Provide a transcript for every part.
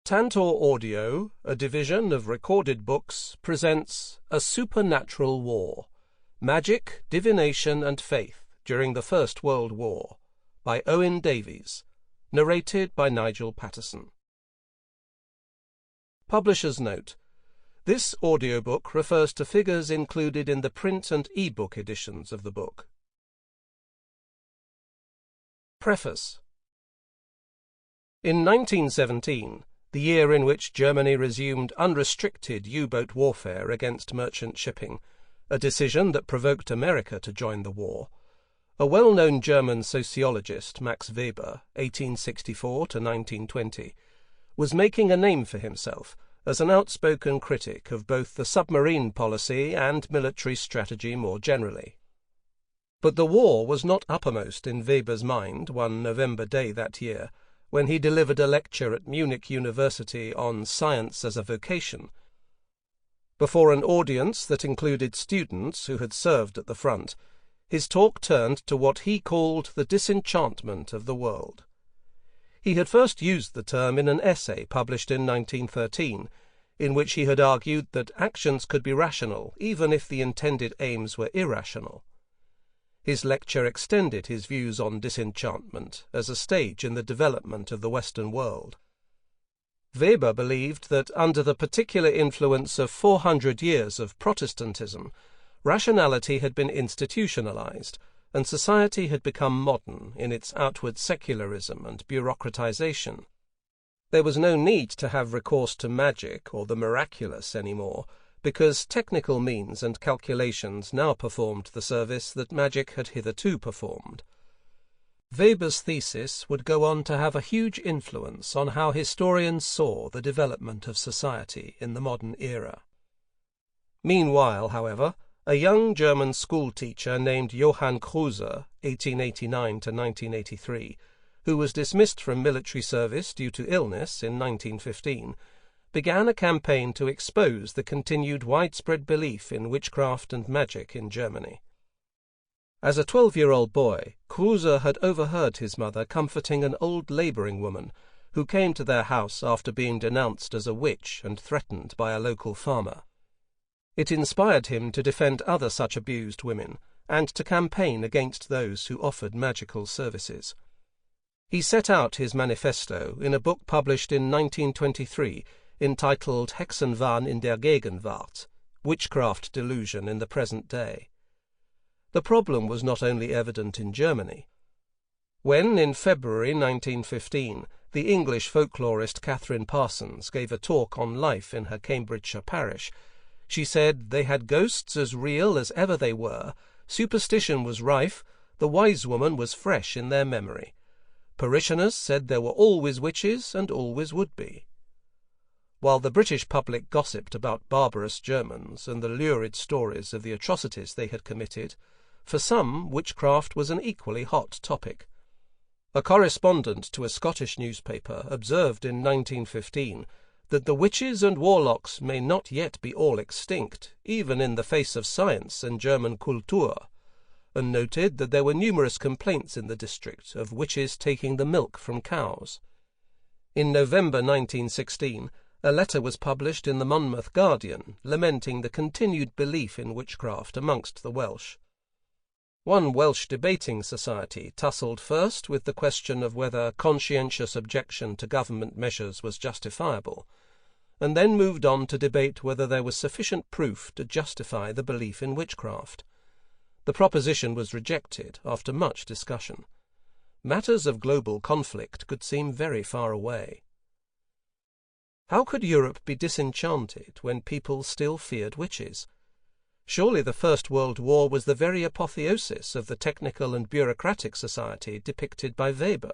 Tantor Audio, a division of recorded books, presents A Supernatural War, Magic, Divination and Faith During the First World War, by Owen Davies, narrated by Nigel Patterson. Publisher's note: this audiobook refers to figures included in the print and e-book editions of the book. Preface. In 1917, the year in which Germany resumed unrestricted U-boat warfare against merchant shipping, a decision that provoked America to join the war, a well-known German sociologist, Max Weber, 1864 to 1920, was making a name for himself as an outspoken critic of both the submarine policy and military strategy more generally. But the war was not uppermost in Weber's mind one November day that year, when he delivered a lecture at Munich University on Science as a Vocation. Before an audience that included students who had served at the front, his talk turned to what he called the disenchantment of the world. He had first used the term in an essay published in 1913, in which he had argued that actions could be rational even if the intended aims were irrational. His lecture extended his views on disenchantment as a stage in the development of the Western world. Weber believed that under the particular influence of 400 years of Protestantism, rationality had been institutionalized, and society had become modern in its outward secularism and bureaucratization. There was no need to have recourse to magic or the miraculous anymore, because technical means and calculations now performed the service that magic had hitherto performed. Weber's thesis would go on to have a huge influence on how historians saw the development of society in the modern era. Meanwhile, however, a young German schoolteacher named Johann Kruse, 1889 to 1983, who was dismissed from military service due to illness in 1915, began a campaign to expose the continued widespread belief in witchcraft and magic in Germany. As a 12-year-old boy, Kruse had overheard his mother comforting an old labouring woman who came to their house after being denounced as a witch and threatened by a local farmer. It inspired him to defend other such abused women and to campaign against those who offered magical services. He set out his manifesto in a book published in 1923 entitled Hexenwahn in der Gegenwart, Witchcraft Delusion in the Present Day. The problem was not only evident in Germany. When, in February 1915, the English folklorist Catherine Parsons gave a talk on life in her Cambridgeshire parish, she said they had ghosts as real as ever they were, superstition was rife, the wise woman was fresh in their memory. Parishioners said there were always witches and always would be. While the British public gossiped about barbarous Germans and the lurid stories of the atrocities they had committed, for some witchcraft was an equally hot topic. A correspondent to a Scottish newspaper observed in 1915 that the witches and warlocks may not yet be all extinct, even in the face of science and German Kultur, and noted that there were numerous complaints in the district of witches taking the milk from cows. In November 1916, a letter was published in the Monmouth Guardian lamenting the continued belief in witchcraft amongst the Welsh. One Welsh debating society tussled first with the question of whether conscientious objection to government measures was justifiable, and then moved on to debate whether there was sufficient proof to justify the belief in witchcraft. The proposition was rejected after much discussion. Matters of global conflict could seem very far away. How could Europe be disenchanted when people still feared witches? Surely the First World War was the very apotheosis of the technical and bureaucratic society depicted by Weber.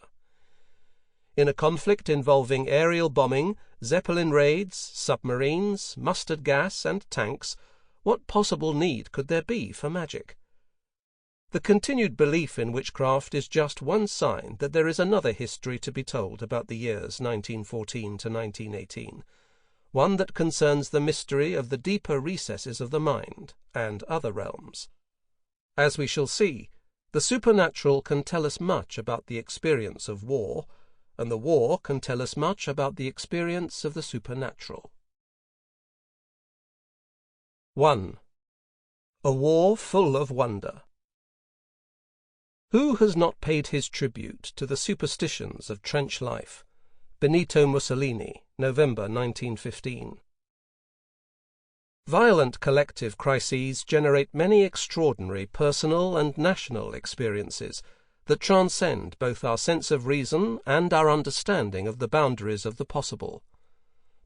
In a conflict involving aerial bombing, Zeppelin raids, submarines, mustard gas, and tanks, what possible need could there be for magic? The continued belief in witchcraft is just one sign that there is another history to be told about the years 1914 to 1918, one that concerns the mystery of the deeper recesses of the mind and other realms. As we shall see, the supernatural can tell us much about the experience of war, and the war can tell us much about the experience of the supernatural. 1. A war full of wonder. Who has not paid his tribute to the superstitions of trench life? Benito Mussolini, November 1915. Violent collective crises generate many extraordinary personal and national experiences that transcend both our sense of reason and our understanding of the boundaries of the possible.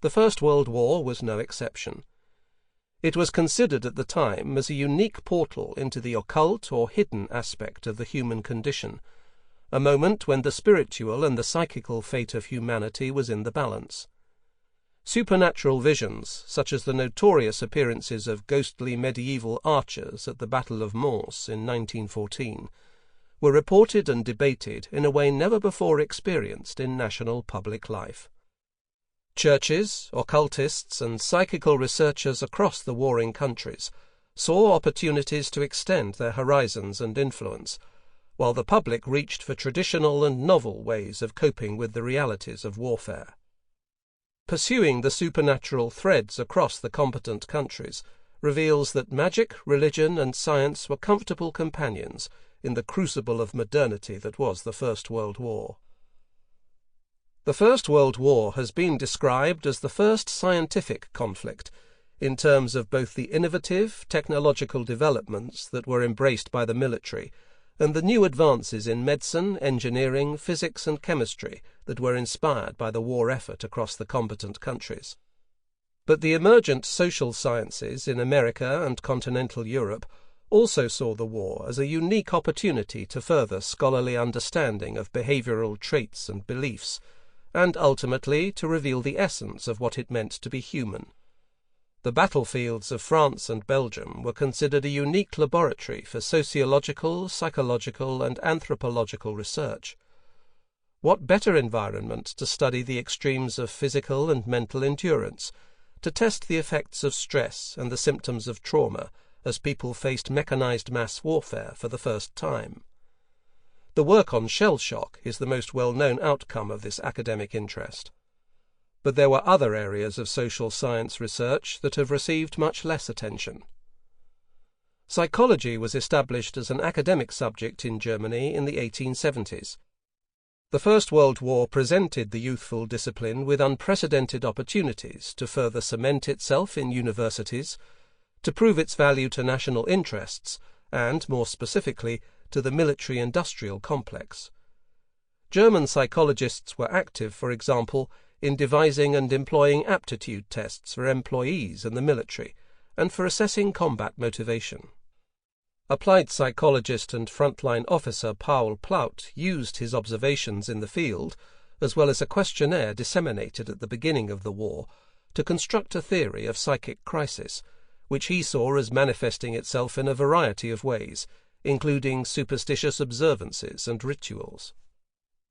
The First World War was no exception. It was considered at the time as a unique portal into the occult or hidden aspect of the human condition, a moment when the spiritual and the psychical fate of humanity was in the balance. Supernatural visions, such as the notorious appearances of ghostly medieval archers at the Battle of Mons in 1914, were reported and debated in a way never before experienced in national public life. Churches, occultists, and psychical researchers across the warring countries saw opportunities to extend their horizons and influence, while the public reached for traditional and novel ways of coping with the realities of warfare. Pursuing the supernatural threads across the competent countries reveals that magic, religion, and science were comfortable companions in the crucible of modernity that was the First World War. The First World War has been described as the first scientific conflict in terms of both the innovative, technological developments that were embraced by the military and the new advances in medicine, engineering, physics, and chemistry that were inspired by the war effort across the combatant countries. But the emergent social sciences in America and continental Europe also saw the war as a unique opportunity to further scholarly understanding of behavioral traits and beliefs, and ultimately to reveal the essence of what it meant to be human. The battlefields of France and Belgium were considered a unique laboratory for sociological, psychological, and anthropological research. What better environment to study the extremes of physical and mental endurance, to test the effects of stress and the symptoms of trauma as people faced mechanized mass warfare for the first time? The work on shell shock is the most well-known outcome of this academic interest. But there were other areas of social science research that have received much less attention. Psychology was established as an academic subject in Germany in the 1870s. The First World War presented the youthful discipline with unprecedented opportunities to further cement itself in universities, to prove its value to national interests, and, more specifically, to the military-industrial complex. German psychologists were active, for example, in devising and employing aptitude tests for employees in the military and for assessing combat motivation. Applied psychologist and frontline officer Paul Plaut used his observations in the field, as well as a questionnaire disseminated at the beginning of the war, to construct a theory of psychic crisis, which he saw as manifesting itself in a variety of ways, including superstitious observances and rituals.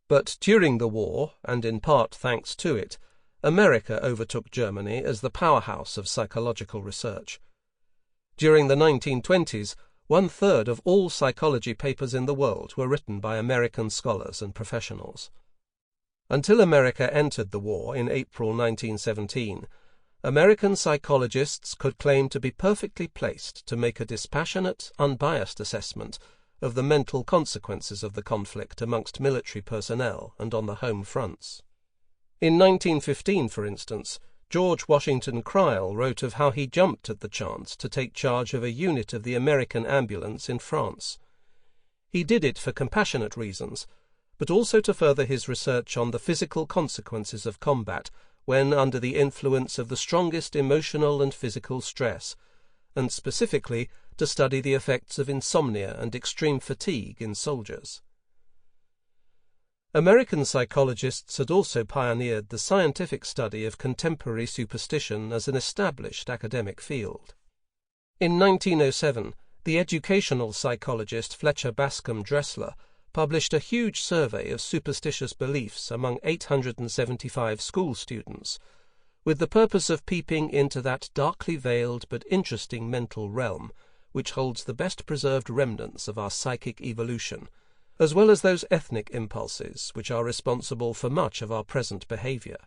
But during the war, and in part thanks to it, America overtook Germany as the powerhouse of psychological research. During the 1920s, 1/3 of all psychology papers in the world were written by American scholars and professionals. Until America entered the war in April 1917, American psychologists could claim to be perfectly placed to make a dispassionate, unbiased assessment of the mental consequences of the conflict amongst military personnel and on the home fronts. In 1915, for instance, George Washington Cryle wrote of how he jumped at the chance to take charge of a unit of the American ambulance in France. He did it for compassionate reasons, but also to further his research on the physical consequences of combat when under the influence of the strongest emotional and physical stress, and specifically to study the effects of insomnia and extreme fatigue in soldiers. American psychologists had also pioneered the scientific study of contemporary superstition as an established academic field. In 1907, the educational psychologist Fletcher Bascom Dressler published a huge survey of superstitious beliefs among 875 school students, with the purpose of peeping into that darkly veiled but interesting mental realm which holds the best preserved remnants of our psychic evolution, as well as those ethnic impulses which are responsible for much of our present behaviour.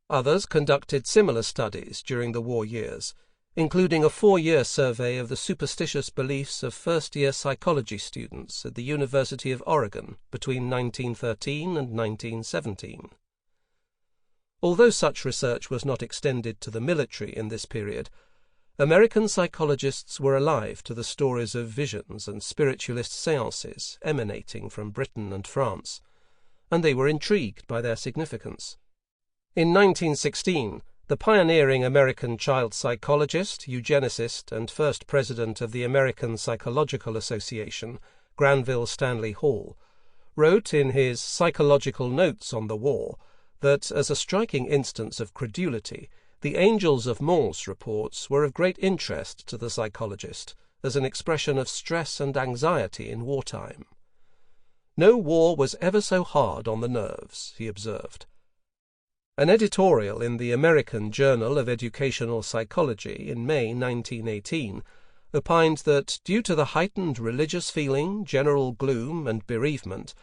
Others conducted similar studies during the war years, including a 4-year survey of the superstitious beliefs of first-year psychology students at the University of Oregon between 1913 and 1917. Although such research was not extended to the military in this period, American psychologists were alive to the stories of visions and spiritualist séances emanating from Britain and France, and they were intrigued by their significance. In 1916, the pioneering American child psychologist, eugenicist, and first president of the American Psychological Association, Granville Stanley Hall, wrote in his Psychological Notes on the War that, as a striking instance of credulity, the Angels of Mons reports were of great interest to the psychologist as an expression of stress and anxiety in wartime. No war was ever so hard on the nerves, he observed. An editorial in the American Journal of Educational Psychology in May 1918 opined that, due to the heightened religious feeling, general gloom, and bereavement,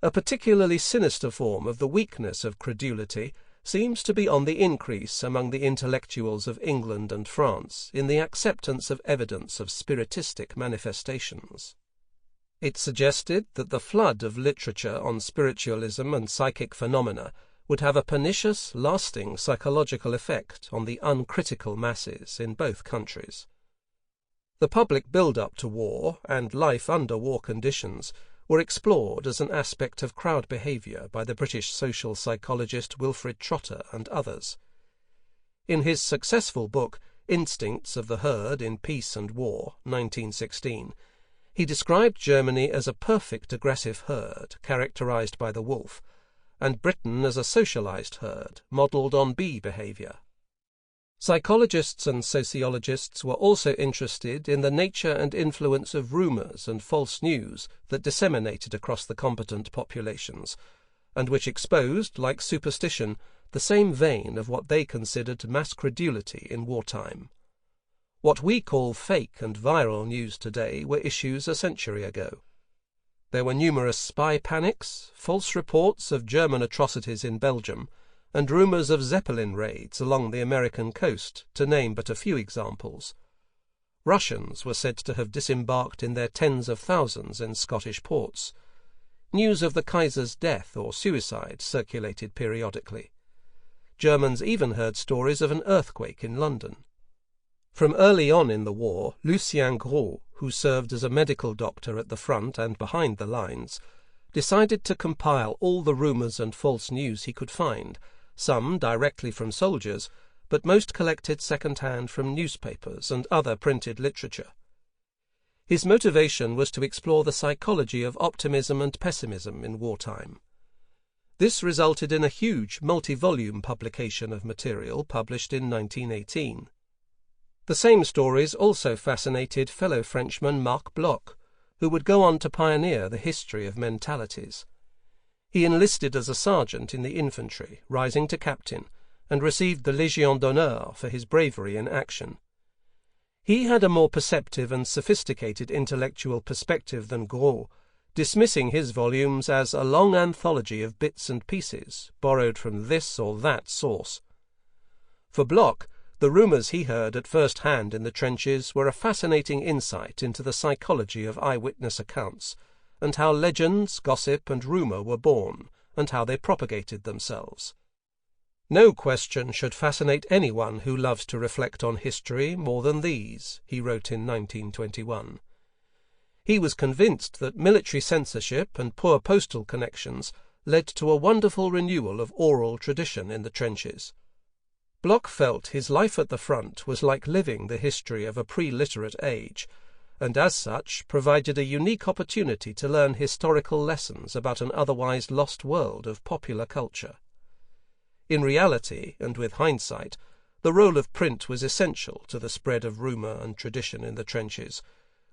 a particularly sinister form of the weakness of credulity seems to be on the increase among the intellectuals of England and France in the acceptance of evidence of spiritistic manifestations. It suggested that the flood of literature on spiritualism and psychic phenomena would have a pernicious, lasting psychological effect on the uncritical masses in both countries. The public build-up to war and life under war conditions were explored as an aspect of crowd behaviour by the British social psychologist Wilfred Trotter and others. In his successful book, Instincts of the Herd in Peace and War, 1916, he described Germany as a perfect aggressive herd characterised by the wolf, and Britain as a socialized herd, modelled on bee behaviour. Psychologists and sociologists were also interested in the nature and influence of rumours and false news that disseminated across the competent populations, and which exposed, like superstition, the same vein of what they considered mass credulity in wartime. What we call fake and viral news today were issues a century ago. There were numerous spy panics, false reports of German atrocities in Belgium, and rumours of Zeppelin raids along the American coast, to name but a few examples. Russians were said to have disembarked in their tens of thousands in Scottish ports. News of the Kaiser's death or suicide circulated periodically. Germans even heard stories of an earthquake in London. From early on in the war, Lucien Gros, who served as a medical doctor at the front and behind the lines, decided to compile all the rumours and false news he could find, some directly from soldiers, but most collected second-hand from newspapers and other printed literature. His motivation was to explore the psychology of optimism and pessimism in wartime. This resulted in a huge multi-volume publication of material published in 1918. The same stories also fascinated fellow Frenchman Marc Bloch, who would go on to pioneer the history of mentalities. He enlisted as a sergeant in the infantry, rising to captain, and received the Légion d'honneur for his bravery in action. He had a more perceptive and sophisticated intellectual perspective than Gros, dismissing his volumes as a long anthology of bits and pieces, borrowed from this or that source. For Bloch, the rumours he heard at first hand in the trenches were a fascinating insight into the psychology of eyewitness accounts, and how legends, gossip, and rumour were born, and how they propagated themselves. No question should fascinate anyone who loves to reflect on history more than these, he wrote in 1921. He was convinced that military censorship and poor postal connections led to a wonderful renewal of oral tradition in the trenches. Bloch felt his life at the front was like living the history of a pre-literate age, and as such provided a unique opportunity to learn historical lessons about an otherwise lost world of popular culture. In reality, and with hindsight, the role of print was essential to the spread of rumour and tradition in the trenches,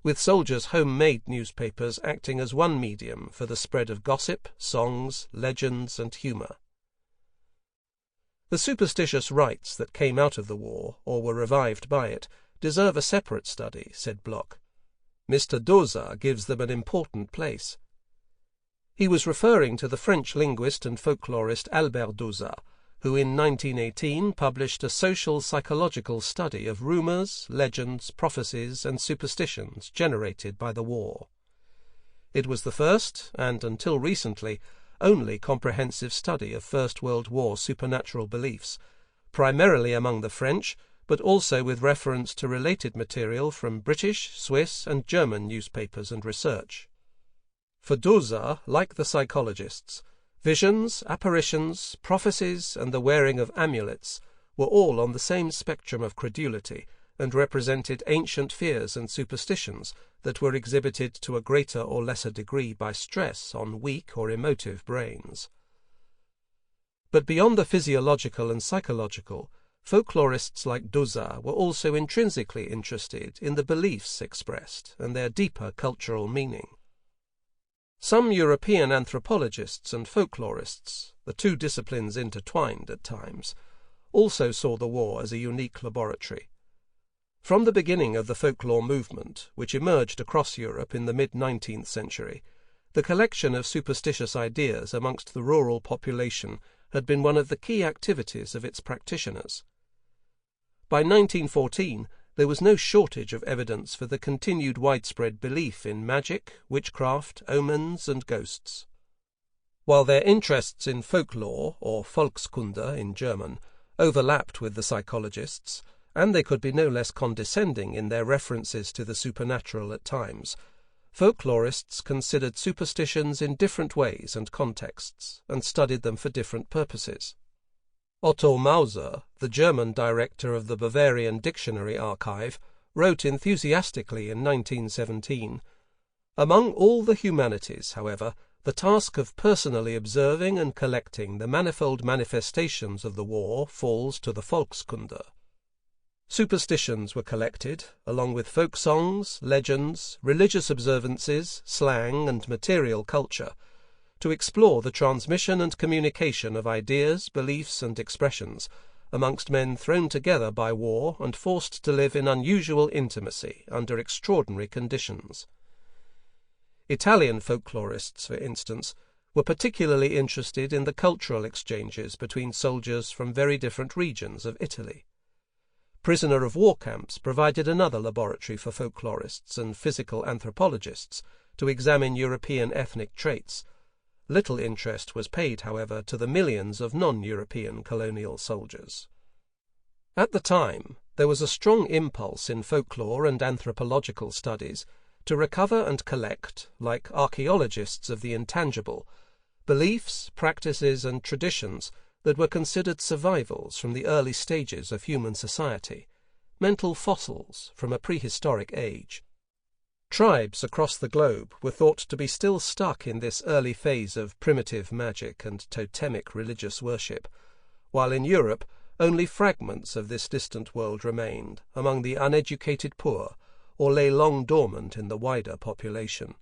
with soldiers' home-made newspapers acting as one medium for the spread of gossip, songs, legends, and humour. The superstitious rites that came out of the war, or were revived by it, deserve a separate study, said Bloch. Mr. Doza gives them an important place. He was referring to the French linguist and folklorist Albert Dauzat, who in 1918 published a social psychological study of rumours, legends, prophecies, and superstitions generated by the war. It was the first, and until recently, only comprehensive study of First World War supernatural beliefs, primarily among the French, but also with reference to related material from British, Swiss, and German newspapers and research. For Dauzat, like the psychologists, visions, apparitions, prophecies, and the wearing of amulets were all on the same spectrum of credulity and represented ancient fears and superstitions that were exhibited to a greater or lesser degree by stress on weak or emotive brains. But beyond the physiological and psychological, folklorists like Dauzat were also intrinsically interested in the beliefs expressed and their deeper cultural meaning. Some European anthropologists and folklorists, the two disciplines intertwined at times, also saw the war as a unique laboratory. From the beginning of the folklore movement, which emerged across Europe in the mid-19th century, the collection of superstitious ideas amongst the rural population had been one of the key activities of its practitioners. By 1914, there was no shortage of evidence for the continued widespread belief in magic, witchcraft, omens, and ghosts. While their interests in folklore, or Volkskunde in German, overlapped with the psychologists', and they could be no less condescending in their references to the supernatural at times, folklorists considered superstitions in different ways and contexts, and studied them for different purposes. Otto Mauser, the German director of the Bavarian Dictionary Archive, wrote enthusiastically in 1917, "Among all the humanities, however, the task of personally observing and collecting the manifold manifestations of the war falls to the Volkskunde." Superstitions were collected, along with folk songs, legends, religious observances, slang, and material culture, to explore the transmission and communication of ideas, beliefs, and expressions amongst men thrown together by war and forced to live in unusual intimacy under extraordinary conditions. Italian folklorists, for instance, were particularly interested in the cultural exchanges between soldiers from very different regions of Italy. Prisoner of war camps provided another laboratory for folklorists and physical anthropologists to examine European ethnic traits. Little interest was paid, however, to the millions of non-European colonial soldiers. At the time, there was a strong impulse in folklore and anthropological studies to recover and collect, like archaeologists of the intangible, beliefs, practices, and traditions that were considered survivals from the early stages of human society, mental fossils from a prehistoric age. Tribes across the globe were thought to be still stuck in this early phase of primitive magic and totemic religious worship, while in Europe only fragments of this distant world remained among the uneducated poor or lay long dormant in the wider population.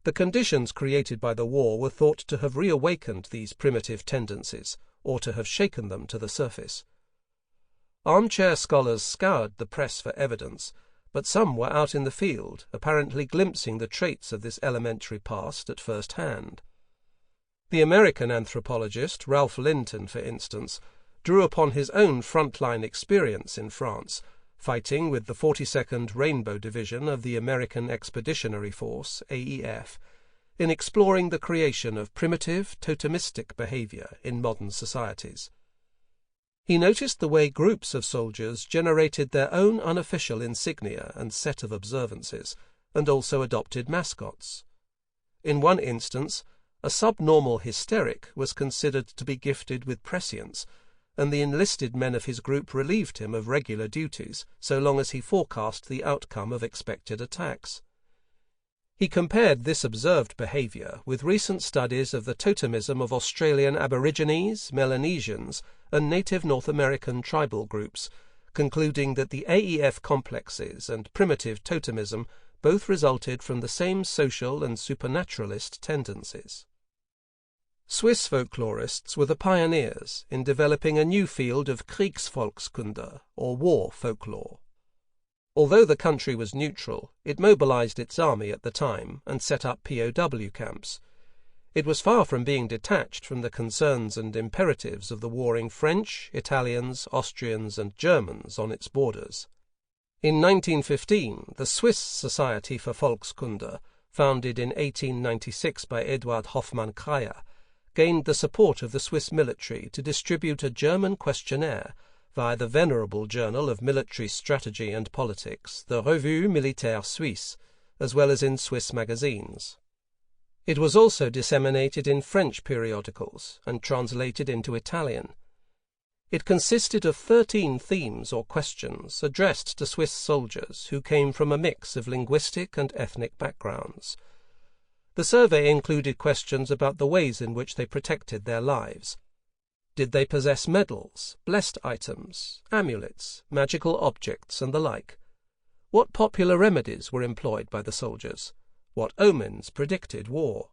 The conditions created by the war were thought to have reawakened these primitive tendencies, or to have shaken them to the surface. Armchair scholars scoured the press for evidence, but some were out in the field, apparently glimpsing the traits of this elementary past at first hand. The American anthropologist Ralph Linton, for instance, drew upon his own frontline experience in France, fighting with the 42nd Rainbow Division of the American Expeditionary Force, AEF, in exploring the creation of primitive, totemistic behavior in modern societies. He noticed the way groups of soldiers generated their own unofficial insignia and set of observances, and also adopted mascots. In one instance, a subnormal hysteric was considered to be gifted with prescience, and the enlisted men of his group relieved him of regular duties, so long as he forecast the outcome of expected attacks. He compared this observed behavior with recent studies of the totemism of Australian Aborigines, Melanesians, and native North American tribal groups, concluding that the AEF complexes and primitive totemism both resulted from the same social and supernaturalist tendencies. Swiss folklorists were the pioneers in developing a new field of Kriegsvolkskunde, or war folklore. Although the country was neutral, it mobilized its army at the time and set up POW camps. it was far from being detached from the concerns and imperatives of the warring French, Italians, Austrians, and Germans on its borders. In 1915, the Swiss Society for Volkskunde, founded in 1896 by Eduard Hoffmann Kreyer, gained the support of the Swiss military to distribute a German questionnaire via the venerable Journal of Military Strategy and Politics, the Revue Militaire Suisse, as well as in Swiss magazines. It was also disseminated in French periodicals and translated into Italian. It consisted of 13 themes or questions addressed to Swiss soldiers who came from a mix of linguistic and ethnic backgrounds. The survey included questions about the ways in which they protected their lives. Did they possess medals, blessed items, amulets, magical objects, and the like? What popular remedies were employed by the soldiers? What omens predicted war?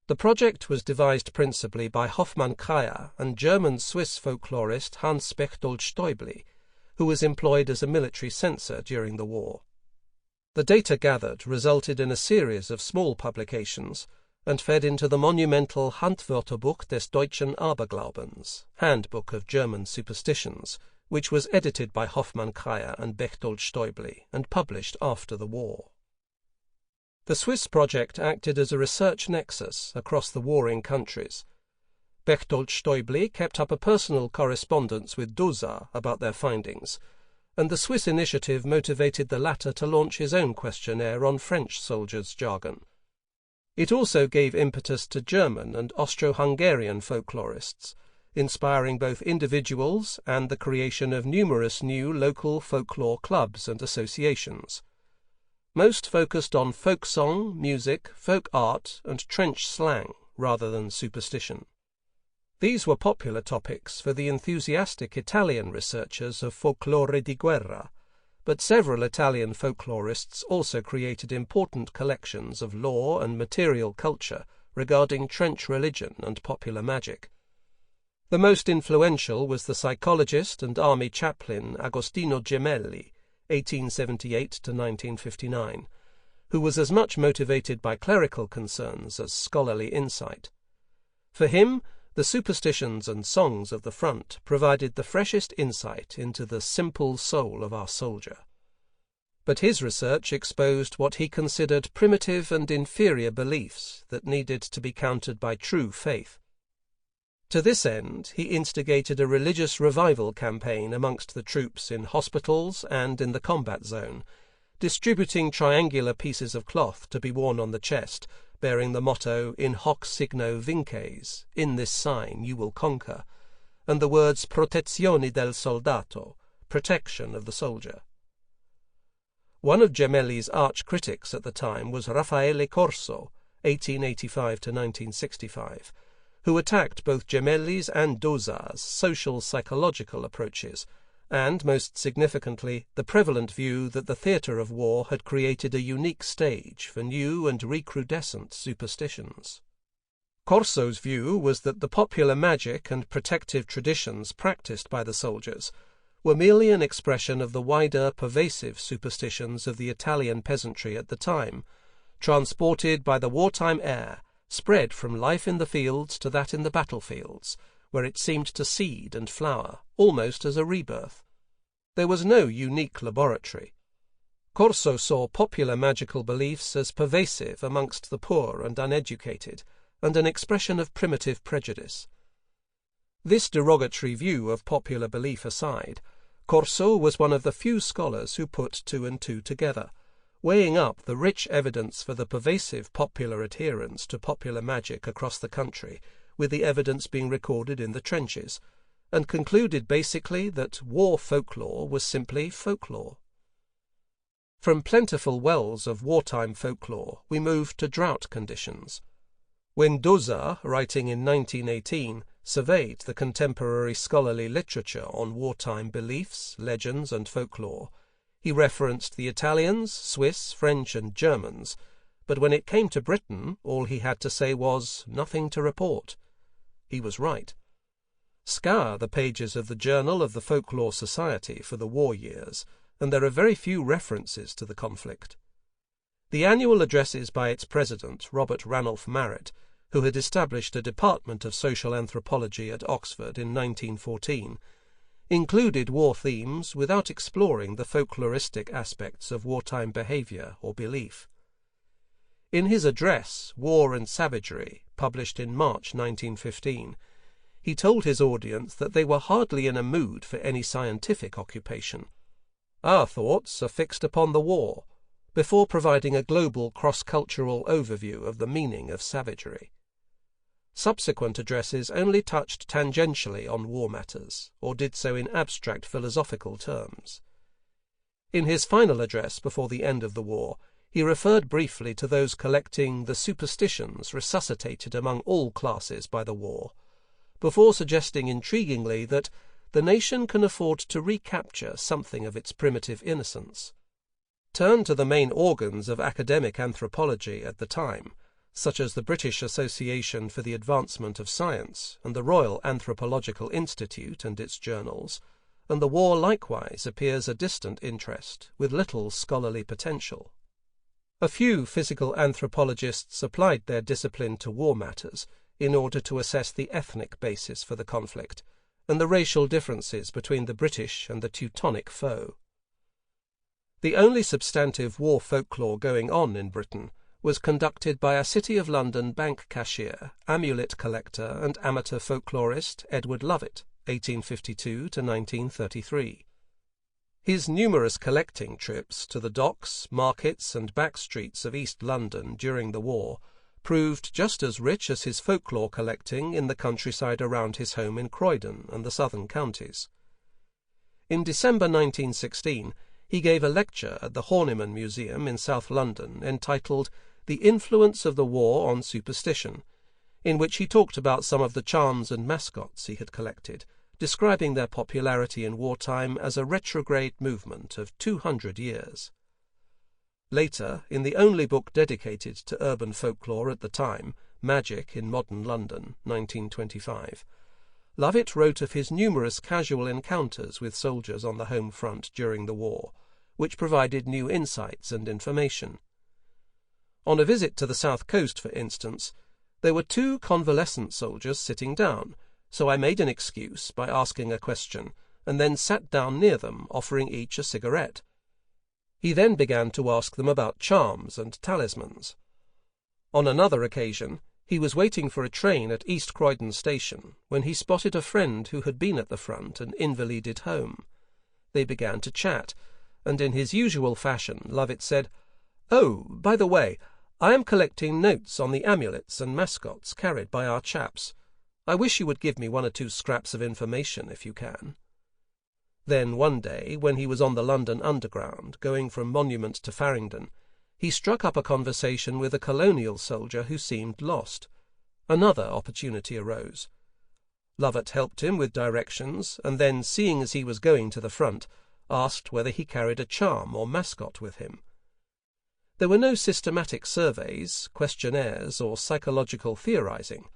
The project was devised principally by Hoffmann Kreyer and German-Swiss folklorist Hans Bechtold Stäubli, who was employed as a military censor during the war. The data gathered resulted in a series of small publications and fed into the monumental Handwörterbuch des deutschen Aberglaubens, Handbook of German Superstitions, which was edited by Hoffmann Kreyer and Bechtold Stäubli and published after the war. The Swiss project acted as a research nexus across the warring countries. Bechtold Stäubli kept up a personal correspondence with Dosar about their findings, and the Swiss initiative motivated the latter to launch his own questionnaire on French soldiers' jargon. It also gave impetus to German and Austro-Hungarian folklorists, inspiring both individuals and the creation of numerous new local folklore clubs and associations. Most focused on folk song, music, folk art, and trench slang rather than superstition. These were popular topics for the enthusiastic Italian researchers of folklore di guerra, but several Italian folklorists also created important collections of lore and material culture regarding trench religion and popular magic. The most influential was the psychologist and army chaplain Agostino Gemelli, 1878 to 1959, who was as much motivated by clerical concerns as scholarly insight. For him, the superstitions and songs of the front provided the freshest insight into the simple soul of our soldier. But his research exposed what he considered primitive and inferior beliefs that needed to be countered by true faith. To this end, he instigated a religious revival campaign amongst the troops in hospitals and in the combat zone, distributing triangular pieces of cloth to be worn on the chest, bearing the motto "In hoc signo vinces," "In this sign you will conquer," and the words "Protezione del soldato," protection of the soldier. One of Gemelli's arch critics at the time was Raffaele Corso, 1885 to 1965, who attacked both Gemelli's and Dosar's social psychological approaches, and, most significantly, the prevalent view that the theatre of war had created a unique stage for new and recrudescent superstitions. Corso's view was that the popular magic and protective traditions practiced by the soldiers were merely an expression of the wider, pervasive superstitions of the Italian peasantry at the time, transported by the wartime air, spread from life in the fields to that in the battlefields, where it seemed to seed and flower, almost as a rebirth. There was no unique laboratory. Corso saw popular magical beliefs as pervasive amongst the poor and uneducated, and an expression of primitive prejudice. This derogatory view of popular belief aside, Corso was one of the few scholars who put two and two together, weighing up the rich evidence for the pervasive popular adherence to popular magic across the country, with the evidence being recorded in the trenches, and concluded basically that war folklore was simply folklore. From plentiful wells of wartime folklore, we moved to drought conditions. When Dosar, writing in 1918, surveyed the contemporary scholarly literature on wartime beliefs, legends, and folklore, he referenced the Italians, Swiss, French, and Germans, but when it came to Britain, all he had to say was, "Nothing to report." He was right. Scour the pages of the Journal of the Folklore Society for the war years, and there are very few references to the conflict. The annual addresses by its president, Robert Ranulph Marett, who had established a department of social anthropology at Oxford in 1914, included war themes without exploring the folkloristic aspects of wartime behavior or belief. In his address, War and Savagery, published in March 1915, he told his audience that they were hardly in a mood for any scientific occupation. Our thoughts are fixed upon the war, before providing a global cross-cultural overview of the meaning of savagery. Subsequent addresses only touched tangentially on war matters, or did so in abstract philosophical terms. In his final address before the end of the war, he referred briefly to those collecting the superstitions resuscitated among all classes by the war, before suggesting intriguingly that the nation can afford to recapture something of its primitive innocence. Turn to the main organs of academic anthropology at the time, such as the British Association for the Advancement of Science and the Royal Anthropological Institute and its journals, and the war likewise appears a distant interest, with little scholarly potential. A few physical anthropologists applied their discipline to war matters in order to assess the ethnic basis for the conflict and the racial differences between the British and the Teutonic foe. The only substantive war folklore going on in Britain was conducted by a City of London bank cashier, amulet collector and amateur folklorist Edward Lovett, 1852 to 1933. His numerous collecting trips to the docks, markets and back streets of East London during the war proved just as rich as his folklore collecting in the countryside around his home in Croydon and the southern counties. In December 1916, he gave a lecture at the Horniman Museum in South London entitled The Influence of the War on Superstition, in which he talked about some of the charms and mascots he had collected, describing their popularity in wartime as a retrograde movement of 200 years. Later, in the only book dedicated to urban folklore at the time, Magic in Modern London, 1925, Lovett wrote of his numerous casual encounters with soldiers on the home front during the war, which provided new insights and information. On a visit to the South Coast, for instance, there were 2 convalescent soldiers sitting down, so I made an excuse by asking a question, and then sat down near them, offering each a cigarette. He then began to ask them about charms and talismans. On another occasion, he was waiting for a train at East Croydon Station when he spotted a friend who had been at the front and invalided home. They began to chat, and in his usual fashion Lovett said, "Oh, by the way, I am collecting notes on the amulets and mascots carried by our chaps. I wish you would give me 1 or 2 scraps of information if you can." Then one day, when he was on the London Underground, going from Monument to Farringdon, he struck up a conversation with a colonial soldier who seemed lost. Another opportunity arose. Lovett helped him with directions, and then, seeing as he was going to the front, asked whether he carried a charm or mascot with him. There were no systematic surveys, questionnaires, or psychological theorizing,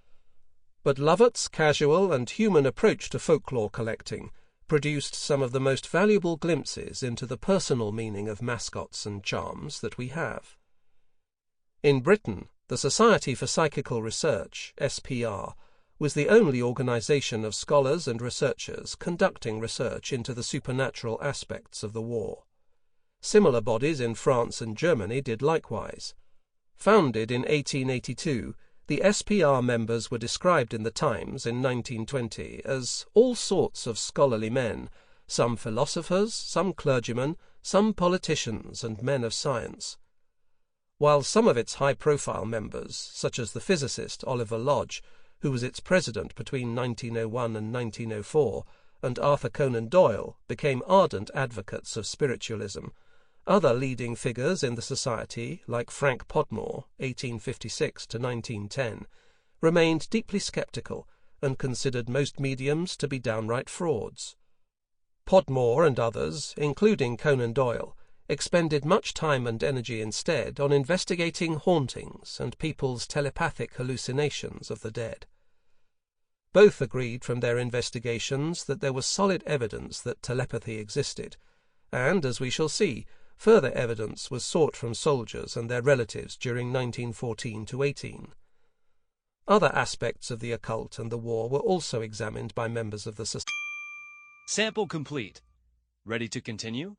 but Lovett's casual and human approach to folklore collecting produced some of the most valuable glimpses into the personal meaning of mascots and charms that we have. In Britain, the Society for Psychical Research, SPR, was the only organization of scholars and researchers conducting research into the supernatural aspects of the war. Similar bodies in France and Germany did likewise. Founded in 1882, the SPR members were described in the Times in 1920 as all sorts of scholarly men, some philosophers, some clergymen, some politicians and men of science. While some of its high-profile members, such as the physicist Oliver Lodge, who was its president between 1901 and 1904, and Arthur Conan Doyle, became ardent advocates of spiritualism, other leading figures in the society, like Frank Podmore, 1856 to 1910, remained deeply sceptical and considered most mediums to be downright frauds. Podmore and others, including Conan Doyle, expended much time and energy instead on investigating hauntings and people's telepathic hallucinations of the dead. Both agreed from their investigations that there was solid evidence that telepathy existed, and, as we shall see, further evidence was sought from soldiers and their relatives during 1914 to 18. Other aspects of the occult and the war were also examined by members of the society. Sample complete. Ready to continue?